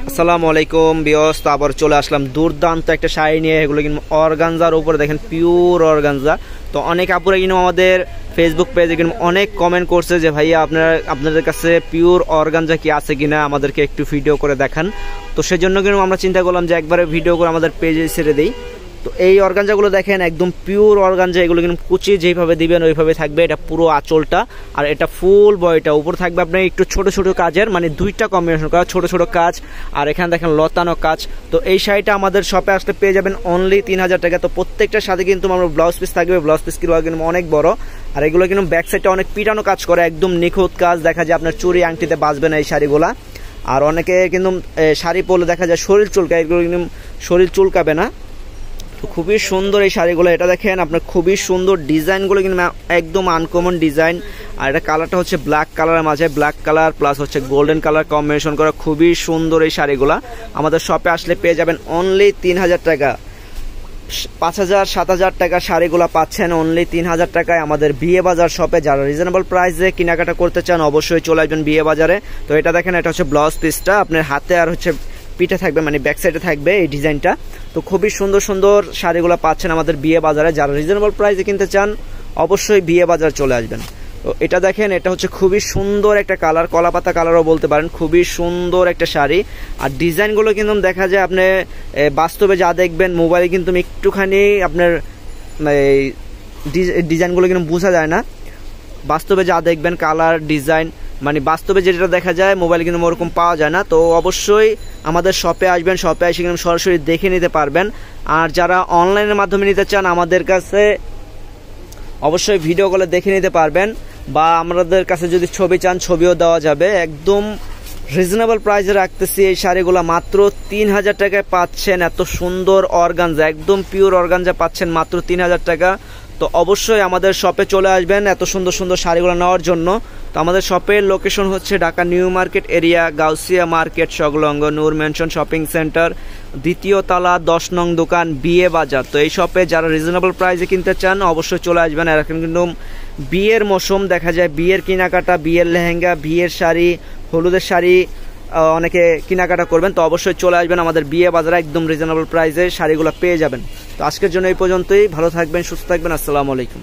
আসসালামু আলাইকুম ভিউয়ার্স, তো আবার চলে আসলাম দুর্দান্ত একটা শাড়ি নিয়ে। এগুলো কিন্তু অর্গানজার উপরে দেখেন, পিওর অর্গানজা। তো অনেক আপুরা কিন্তু আমাদের ফেসবুক পেজে কিন্তু অনেক কমেন্ট করছে যে ভাইয়া আপনাদের কাছে পিওর অর্গানজা কি আছে কিনা, আমাদেরকে একটু ভিডিও করে দেখান। তো সেজন্য কিন্তু আমরা চিন্তা করলাম যে একবারে ভিডিও করে আমাদের পেজে ছেড়ে দিই। তো এই অর্গানজাগুলো দেখেন একদম পিওর অর্গানজা। এগুলো কিন্তু কুচি যেভাবে দিবেন ওইভাবে থাকবে। এটা পুরো আঁচলটা, আর এটা ফুল বডিটা। উপর থাকবে আপনার একটু ছোট ছোট কাজের, মানে দুইটা কম্বিনেশন করা ছোট ছোট কাজ, আর এখানে দেখেন লতানো কাজ। তো এই শাড়িটা আমাদের শপে আসলে পেয়ে যাবেন অনলি 3000 টাকা। তো প্রত্যেকটার সাথে কিন্তু আমরা ব্লাউজ পিস থাকবে। ব্লাউজ পিস কিন্তু অনেক বড়, আর এগুলো কিন্তু ব্যাক সাইডটা অনেক পিটানো কাজ করে, একদম নিখুঁত কাজ। দেখা যায় আপনার চুরি আংটিতে বাজবে না এই শাড়িগুলা। আর অনেকে কিন্তু শাড়ি পরলে দেখা যায় শরীর চুলকায়, এগুলো কিন্তু শরীর চুলকাবে না। তো খুবই সুন্দর এই শাড়িগুলো। এটা দেখেন আপনার খুবই সুন্দর ডিজাইনগুলো কিন্তু একদম আনকমন ডিজাইন। আর এটা কালারটা হচ্ছে ব্ল্যাক কালারের মাঝে ব্ল্যাক কালার প্লাস হচ্ছে গোল্ডেন কালার কম্বিনেশন করা। খুবই সুন্দর এই শাড়িগুলো। আমাদের শপে আসলে পেয়ে যাবেন অনলি 3000 টাকা। 5000 7000 টাকার শাড়িগুলো পাচ্ছেন অনলি 3000 টাকায় আমাদের বিয়ে বাজার শপে। যারা রিজনেবল প্রাইসে কেনাকাটা করতে চান অবশ্যই চলে আসবেন বিয়ে বাজারে। তো এটা দেখেন, এটা হচ্ছে ব্লাউজ পিসটা আপনার হাতে আর হচ্ছে পিঠে থাকবে, মানে ব্যাক সাইডে থাকবে এই ডিজাইনটা। তো খুবই সুন্দর সুন্দর শাড়িগুলো পাচ্ছেন আমাদের বিয়ে বাজারে। যারা রিজনেবল প্রাইসে কিনতে চান অবশ্যই বিয়ে বাজার চলে আসবেন। তো এটা দেখেন, এটা হচ্ছে খুবই সুন্দর একটা কালার, কলাপাতা কালারও বলতে পারেন। খুবই সুন্দর একটা শাড়ি। আর ডিজাইনগুলো কিন্তু দেখা যায় আপনি বাস্তবে যা দেখবেন মোবাইলে কিন্তু একটুখানি আপনার ডিজাইনগুলো কিন্তু বোঝা যায় না। বাস্তবে যা দেখবেন কালার ডিজাইন, মানে বাস্তবে যেটা দেখা যায় মোবাইলে কিন্তু ওরকম পাওয়া যায় না। তো অবশ্যই আমাদের শপে আসবেন, শপে এসে কিন্তু সরাসরি দেখে নিতে পারবেন। আর যারা অনলাইনের মাধ্যমে নিতে চান আমাদের কাছে অবশ্যই ভিডিও কলে দেখে নিতে পারবেন, বা আমাদের কাছে যদি ছবি চান ছবিও দেওয়া যাবে। একদম রিজনেবল প্রাইসে রাখতেছি এই শাড়িগুলো। মাত্র 3000 টাকায় পাচ্ছেন এত সুন্দর অর্গানজা, একদম পিওর অর্গানজা পাচ্ছেন মাত্র 3000 টাকা। তো অবশ্যই আমাদের শপে চলে আসবেন এত সুন্দর সুন্দর শাড়িগুলো নেওয়ার জন্য। তো আমাদের শপের লোকেশন হচ্ছে Dhaka new market area, Gausia market সংলগ্ন নূর মেনশন শপিং সেন্টার, দ্বিতীয় তলা 10 নং দোকান, বিয়ে বাজার। তো এই শপে যারা রিজনেবল প্রাইসে কিনতে চান অবশ্যই চলে আসবেন। আর এখন কিন্তু বিয়ের মৌসুম, দেখা যায় বিয়ের কেনাকাটা, বিয়ের লেহেঙ্গা, বিয়ের শাড়ি, হলুদের শাড়ি অনেকে কেনাকাটা করবেন। তো অবশ্যই চলে আসবেন আমাদের বিয়ে বাজারে, একদম রিজনেবল প্রাইসে শাড়িগুলো পেয়ে যাবেন। তো আজকের জন্য এই পর্যন্তই। ভালো থাকবেন, সুস্থ থাকবেন। আসসালামু আলাইকুম।